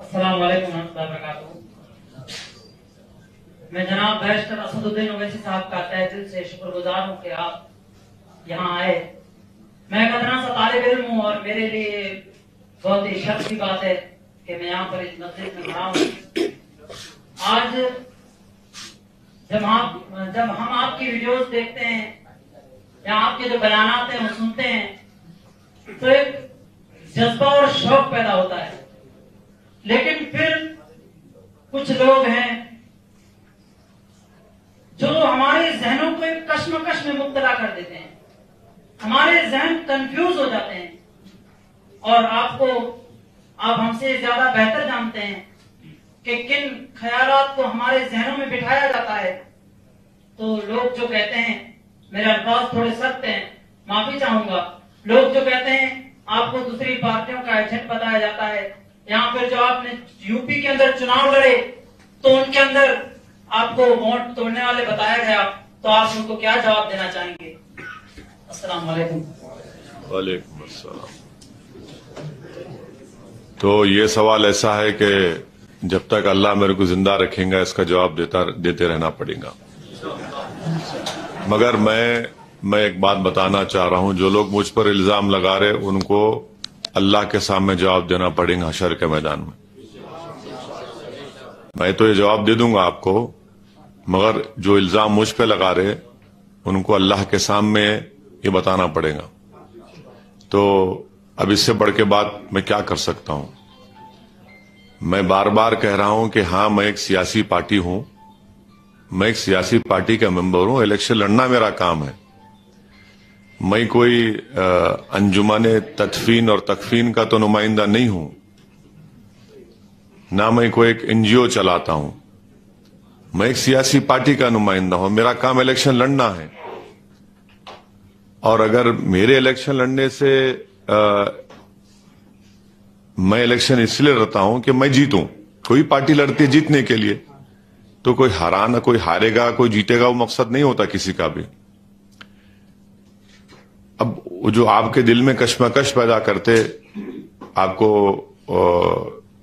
السلام علیکم ورحمۃ اللہ وبرکاتہ۔ میں جناب بیرسٹر اسد الدین اویسی صاحب کا تہ دل سے شکر گزار ہوں کہ آپ یہاں آئے۔ میں ایک ادنا سا طالب علم ہوں اور میرے لیے بہت ہی شرف کی بات ہے کہ میں یہاں پر اس مسجد میں کھڑا ہوں۔ آج جب ہم آپ کی ویڈیوز دیکھتے ہیں یا آپ کے جو بیانات ہیں وہ سنتے ہیں تو ایک جذبہ اور شوق پیدا ہوتا ہے، لیکن پھر کچھ لوگ ہیں جو ہمارے ذہنوں کو ایک کشمکش میں مبتلا کر دیتے ہیں، ہمارے ذہن کنفیوز ہو جاتے ہیں، اور آپ ہم سے زیادہ بہتر جانتے ہیں کہ کن خیالات کو ہمارے ذہنوں میں بٹھایا جاتا ہے۔ تو لوگ جو کہتے ہیں، میرے الفاظ تھوڑے سخت ہیں، معافی چاہوں گا، لوگ جو کہتے ہیں آپ کو دوسری پارٹیوں کا ایجنٹ بتایا جاتا ہے، یہاں پھر جو آپ نے یو پی کے اندر چناؤ لڑے تو ان کے اندر آپ کو ووٹ توڑنے والے بتایا گیا، تو آپ ان کو کیا جواب دینا چاہیں گے؟ السلام علیکم۔ وعلیکم السلام۔ تو یہ سوال ایسا ہے کہ جب تک اللہ میرے کو زندہ رکھیں گا اس کا جواب دیتے رہنا پڑے گا، مگر میں ایک بات بتانا چاہ رہا ہوں، جو لوگ مجھ پر الزام لگا رہے ان کو اللہ کے سامنے جواب دینا پڑے گا حشر کے میدان میں۔ میں تو یہ جواب دے دوں گا آپ کو، مگر جو الزام مجھ پہ لگا رہے ان کو اللہ کے سامنے یہ بتانا پڑے گا۔ تو اب اس سے بڑھ کے بات میں کیا کر سکتا ہوں؟ میں بار بار کہہ رہا ہوں کہ ہاں میں ایک سیاسی پارٹی ہوں، میں ایک سیاسی پارٹی کا ممبر ہوں، الیکشن لڑنا میرا کام ہے۔ میں کوئی انجمن تدفین اور تکفین کا تو نمائندہ نہیں ہوں، نہ میں کوئی ایک NGO چلاتا ہوں، میں ایک سیاسی پارٹی کا نمائندہ ہوں، میرا کام الیکشن لڑنا ہے۔ اور اگر میرے الیکشن لڑنے سے میں الیکشن اس لیے لڑتا ہوں کہ میں جیتوں، کوئی پارٹی لڑتی ہے جیتنے کے لیے، تو کوئی ہارے گا کوئی جیتے گا، وہ مقصد نہیں ہوتا کسی کا بھی۔ اب جو آپ کے دل میں کشمکش پیدا کرتے، آپ کو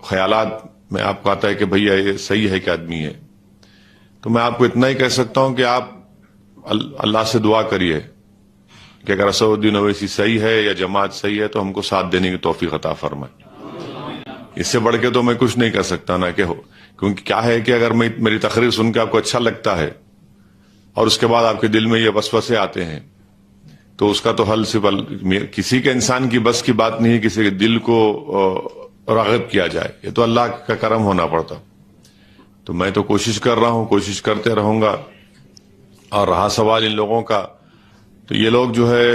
خیالات میں آپ کو آتا ہے کہ بھئی یہ صحیح ہے کہ آدمی ہے، تو میں آپ کو اتنا ہی کہہ سکتا ہوں کہ آپ اللہ سے دعا کریے کہ اگر اسد الدین اویسی صحیح ہے یا جماعت صحیح ہے تو ہم کو ساتھ دینے کی توفیق عطا فرمائے۔ اس سے بڑھ کے تو میں کچھ نہیں کر سکتا نا، کہ کیونکہ کیا ہے کہ اگر میری تقریر سن کے آپ کو اچھا لگتا ہے اور اس کے بعد آپ کے دل میں یہ وسوسے آتے ہیں تو اس کا تو حل صرف کسی کے انسان کی بس کی بات نہیں ہے کسی کے دل کو راغب کیا جائے، یہ تو اللہ کا کرم ہونا پڑتا۔ تو میں تو کوشش کر رہا ہوں، کوشش کرتے رہوں گا۔ اور رہا سوال ان لوگوں کا، تو یہ لوگ جو ہے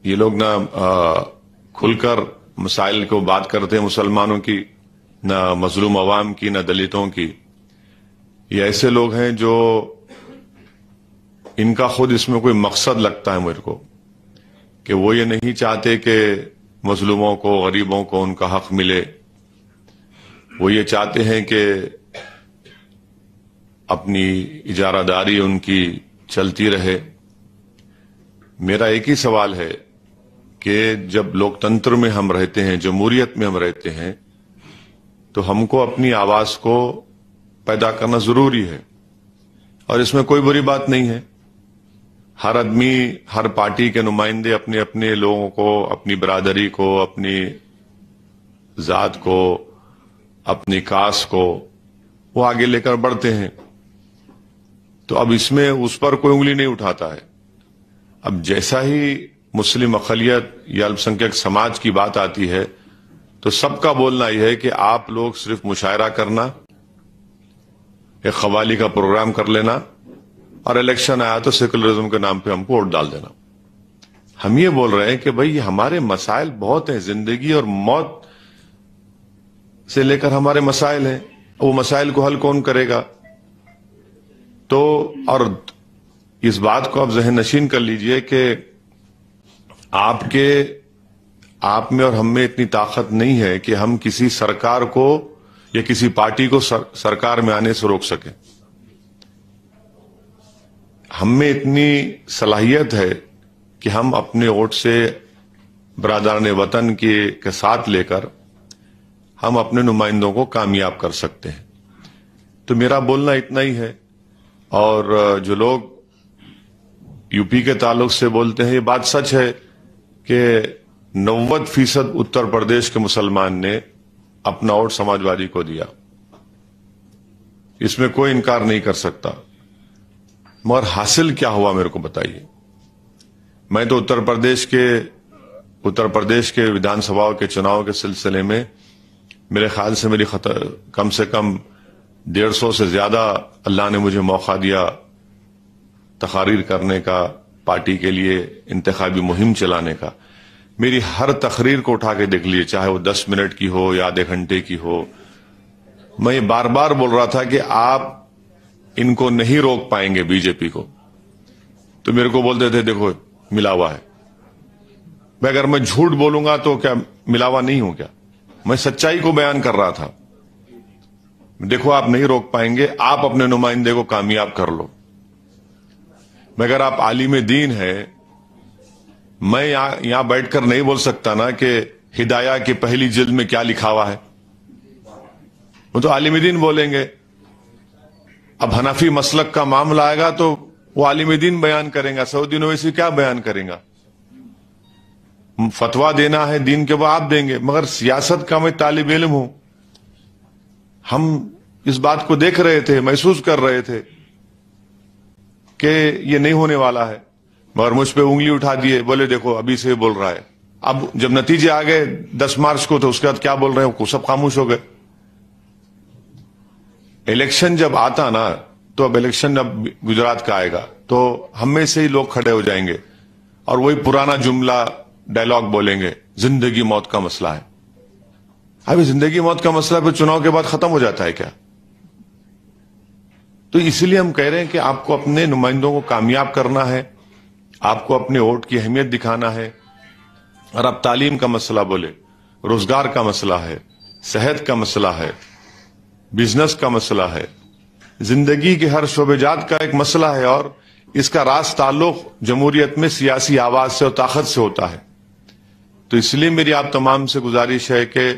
یہ لوگ نہ کھل کر مسائل کو بات کرتے ہیں مسلمانوں کی، نہ مظلوم عوام کی، نہ دلتوں کی۔ یہ ایسے لوگ ہیں جو ان کا خود اس میں کوئی مقصد لگتا ہے میرے کو، کہ وہ یہ نہیں چاہتے کہ مظلوموں کو، غریبوں کو ان کا حق ملے۔ وہ یہ چاہتے ہیں کہ اپنی اجارہ داری ان کی چلتی رہے۔ میرا ایک ہی سوال ہے کہ جب لوک تنتر میں ہم رہتے ہیں، جمہوریت میں ہم رہتے ہیں، تو ہم کو اپنی آواز کو پیدا کرنا ضروری ہے، اور اس میں کوئی بری بات نہیں ہے۔ ہر آدمی، ہر پارٹی کے نمائندے اپنے اپنے لوگوں کو، اپنی برادری کو، اپنی ذات کو، اپنی کاسٹ کو وہ آگے لے کر بڑھتے ہیں۔ تو اب اس میں اس پر کوئی انگلی نہیں اٹھاتا ہے۔ اب جیسا ہی مسلم اقلیت یا الپ سنکھیک سماج کی بات آتی ہے تو سب کا بولنا یہ ہے کہ آپ لوگ صرف مشاعرہ کرنا، ایک قوالی کا پروگرام کر لینا، اور الیکشن آیا تو سیکولرزم کے نام پہ ہم کو ووٹ ڈال دینا۔ ہم یہ بول رہے ہیں کہ بھئی ہمارے مسائل بہت ہیں، زندگی اور موت سے لے کر ہمارے مسائل ہیں، وہ مسائل کو حل کون کرے گا؟ تو اور اس بات کو آپ ذہن نشین کر لیجئے کہ آپ میں اور ہم میں اتنی طاقت نہیں ہے کہ ہم کسی سرکار کو یا کسی پارٹی کو سرکار میں آنے سے روک سکیں۔ ہم میں اتنی صلاحیت ہے کہ ہم اپنے ووٹ سے برادران وطن کے ساتھ لے کر ہم اپنے نمائندوں کو کامیاب کر سکتے ہیں. تو میرا بولنا اتنا ہی ہے. اور جو لوگ یو پی کے تعلق سے بولتے ہیں، یہ بات سچ ہے کہ 90% اتر پردیش کے مسلمان نے اپنا ووٹ سماجوادی کو دیا. اس میں کوئی انکار نہیں کر سکتا. مگر حاصل کیا ہوا میرے کو بتائیے. میں تو اتر پردیش کے ودھان سبھاؤں کے چناؤ کے سلسلے میں میرے خیال سے کم سے کم 150 سے زیادہ اللہ نے مجھے موقع دیا تقاریر کرنے کا، پارٹی کے لیے انتخابی مہم چلانے کا. میری ہر تقریر کو اٹھا کے دیکھ لیے، چاہے وہ 10 منٹ کی ہو یا آدھے گھنٹے کی ہو. میں یہ بار بار بول رہا تھا کہ آپ ان کو نہیں روک پائیں گے، بی جے پی کو. تو میرے کو بولتے تھے دیکھو ملا ہوا ہے. میں اگر میں جھوٹ بولوں گا تو کیا ملا ہوا نہیں ہوں کیا؟ میں سچائی کو بیان کر رہا تھا. دیکھو آپ نہیں روک پائیں گے، آپ اپنے نمائندے کو کامیاب کر لو. مگر آپ عالم دین ہے، میں یہاں بیٹھ کر نہیں بول سکتا نا کہ ہدایہ کی پہلی جلد میں کیا لکھا ہوا ہے. وہ تو عالم دین بولیں گے. اب حنفی مسلک کا معاملہ آئے گا تو وہ عالم دین بیان کریں گا، سعودی اویسی کیا بیان کریں گا. فتوا دینا ہے دین کے وہ آپ دیں گے. مگر سیاست کا میں طالب علم ہوں. ہم اس بات کو دیکھ رہے تھے، محسوس کر رہے تھے کہ یہ نہیں ہونے والا ہے. مگر مجھ پہ انگلی اٹھا دیے، بولے دیکھو ابھی سے بول رہا ہے. اب جب نتیجے آ گئے 10 مارچ کو تو اس کے بعد کیا بول رہے ہیں، سب خاموش ہو گئے. الیکشن جب آتا نا تو اب الیکشن اب گجرات کا آئے گا تو ہم میں سے ہی لوگ کھڑے ہو جائیں گے اور وہی پرانا جملہ ڈائلاگ بولیں گے، زندگی موت کا مسئلہ ہے. ابھی زندگی موت کا مسئلہ پھر چناؤ کے بعد ختم ہو جاتا ہے کیا؟ تو اسی لیے ہم کہہ رہے ہیں کہ آپ کو اپنے نمائندوں کو کامیاب کرنا ہے، آپ کو اپنے ووٹ کی اہمیت دکھانا ہے. اور آپ تعلیم کا مسئلہ بولے، روزگار کا مسئلہ ہے، صحت کا مسئلہ ہے، بزنس کا مسئلہ ہے، زندگی کے ہر شعبے جات کا ایک مسئلہ ہے. اور اس کا راز تعلق جمہوریت میں سیاسی آواز سے اور طاقت سے ہوتا ہے. تو اس لیے میری آپ تمام سے گزارش ہے کہ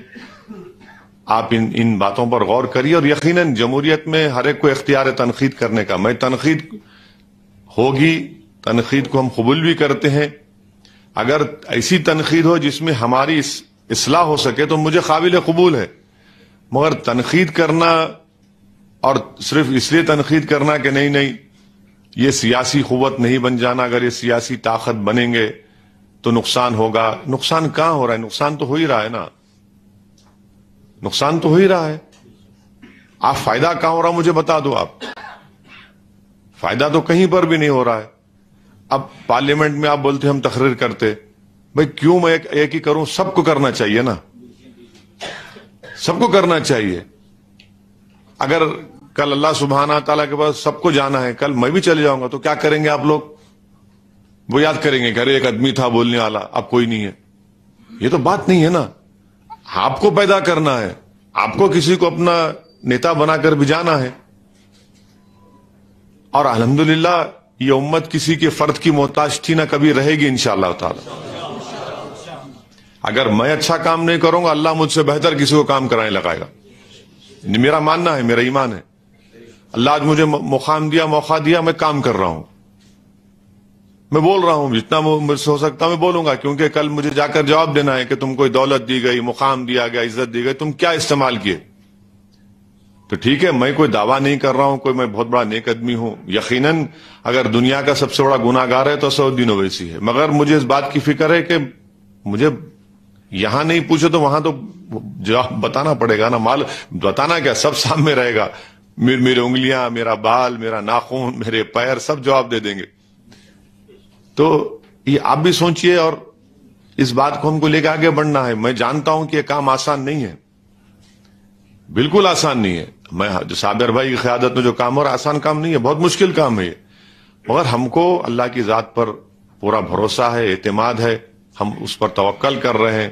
آپ ان باتوں پر غور کریے. اور یقیناً جمہوریت میں ہر ایک کو اختیار تنقید کرنے کا. میں تنقید ہوگی، تنقید کو ہم قبول بھی کرتے ہیں. اگر ایسی تنقید ہو جس میں ہماری اصلاح ہو سکے تو مجھے قابل قبول ہے. مگر تنقید کرنا اور صرف اس لیے تنقید کرنا کہ نہیں یہ سیاسی قوت نہیں بن جانا، اگر یہ سیاسی طاقت بنیں گے تو نقصان ہوگا. نقصان کہاں ہو رہا ہے؟ نقصان تو ہو ہی رہا ہے نا، نقصان تو ہو ہی رہا ہے. آپ فائدہ کہاں ہو رہا مجھے بتا دو. آپ فائدہ تو کہیں پر بھی نہیں ہو رہا ہے. اب پارلیمنٹ میں آپ بولتے ہم تقریر کرتے، بھائی کیوں میں ایک ہی کروں؟ سب کو کرنا چاہیے نا، سب کو کرنا چاہیے. اگر کل اللہ سبحانہ تعالیٰ کے پاس سب کو جانا ہے، کل میں بھی چلے جاؤں گا تو کیا کریں گے آپ لوگ؟ وہ یاد کریں گے کہ ارے ایک آدمی تھا بولنے والا، اب کوئی نہیں ہے. یہ تو بات نہیں ہے نا. آپ کو پیدا کرنا ہے، آپ کو کسی کو اپنا نیتا بنا کر بھی جانا ہے. اور الحمدللہ یہ امت کسی کے فرد کی محتاج تھی نہ کبھی رہے گی انشاءاللہ تعالی. اگر میں اچھا کام نہیں کروں گا اللہ مجھ سے بہتر کسی کو کام کرانے لگائے گا. میرا ماننا ہے، میرا ایمان ہے. اللہ آج مجھے مقام دیا، موقع دیا، میں کام کر رہا ہوں، میں بول رہا ہوں جتنا مجھ سے ہو سکتا میں بولوں گا. کیونکہ کل مجھے جا کر جواب دینا ہے کہ تم کو دولت دی گئی، مقام دیا گیا، عزت دی گئی، تم کیا استعمال کیے. تو ٹھیک ہے، میں کوئی دعویٰ نہیں کر رہا ہوں کوئی میں بہت بڑا نیک آدمی ہوں. یقیناً اگر دنیا کا سب سے بڑا گناہ گار ہے تو سعودی اویسی ہے. مگر مجھے اس بات کی فکر ہے کہ مجھے یہاں نہیں پوچھے تو وہاں تو جواب بتانا پڑے گا نا. مال بتانا کیا، سب سامنے رہے گا. میری انگلیاں، میرا بال، میرا ناخن، میرے پیر سب جواب دے دیں گے. تو یہ آپ بھی سوچئے اور اس بات کو ہم کو لے کے آگے بڑھنا ہے. میں جانتا ہوں کہ یہ کام آسان نہیں ہے، بالکل آسان نہیں ہے. میں جو صابر بھائی کی قیادت میں جو کام ہو رہا آسان کام نہیں ہے، بہت مشکل کام ہے یہ. مگر ہم کو اللہ کی ذات پر پورا بھروسہ ہے، اعتماد ہے، ہم اس پر توکل کر رہے ہیں.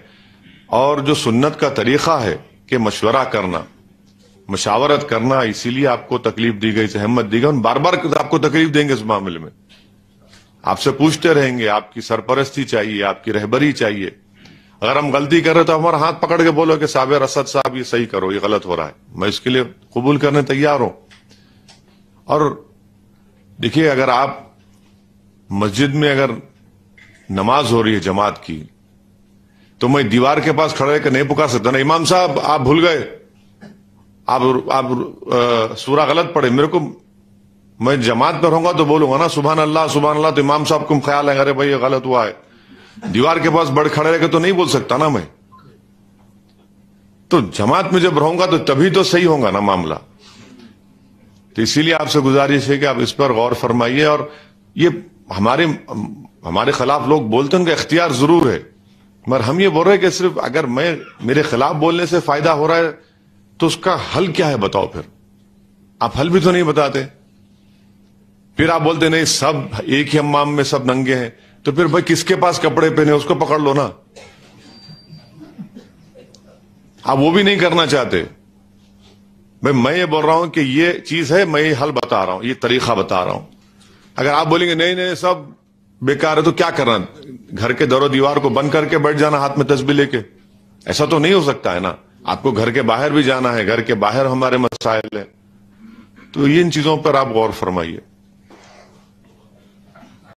اور جو سنت کا طریقہ ہے کہ مشورہ کرنا، مشاورت کرنا، اسی لیے آپ کو تکلیف دی گئی، احمد دی گئی. ہم بار بار آپ کو تکلیف دیں گے اس معاملے میں، آپ سے پوچھتے رہیں گے. آپ کی سرپرستی چاہیے، آپ کی رہبری چاہیے. اگر ہم غلطی کر رہے تو ہمارا ہاتھ پکڑ کے بولو کہ صابر اسد صاحب یہ صحیح کرو، یہ غلط ہو رہا ہے، میں اس کے لیے قبول کرنے تیار ہوں۔ اور دیکھیے، اگر آپ مسجد میں اگر نماز ہو رہی ہے جماعت کی تو میں دیوار کے پاس کھڑے کہ نہیں پکار سکتا نا، امام صاحب آپ بھول گئے، آپ سورہ غلط پڑھے، میرے کو میں جماعت پر ہوں گا تو بولوں گا نا سبحان اللہ سبحان اللہ، تو امام صاحب کو خیال ہے ارے بھائی یہ غلط ہوا ہے، دیوار کے پاس بڑھ کھڑے رہ کے تو نہیں بول سکتا نا میں، تو جماعت میں جب رہوں گا تو تبھی تو صحیح ہوگا نا معاملہ۔ تو اسی لیے آپ سے گزارش ہے کہ آپ اس پر غور فرمائیے، اور یہ ہمارے خلاف لوگ بولتے ہیں ان کا اختیار ضرور ہے، مگر ہم یہ بول رہے ہیں کہ صرف اگر میرے خلاف بولنے سے فائدہ ہو رہا ہے تو اس کا حل کیا ہے بتاؤ، پھر آپ حل بھی تو نہیں بتاتے، پھر آپ بولتے نہیں سب ایک ہی حمام میں سب ننگے ہیں، تو پھر بھائی کس کے پاس کپڑے پہنے اس کو پکڑ لو نا، آپ وہ بھی نہیں کرنا چاہتے۔ بھائی میں یہ بول رہا ہوں کہ یہ چیز ہے، میں یہ حل بتا رہا ہوں، یہ طریقہ بتا رہا ہوں۔ اگر آپ بولیں گے نہیں سب بیکار ہے تو کیا کرنا، گھر کے در و دیوار کو بند کر کے بیٹھ جانا ہاتھ میں تسبیح لے کے، ایسا تو نہیں ہو سکتا ہے نا، آپ کو گھر کے باہر بھی جانا ہے، گھر کے باہر ہمارے مسائل ہیں، تو ان چیزوں پر آپ غور فرمائیے۔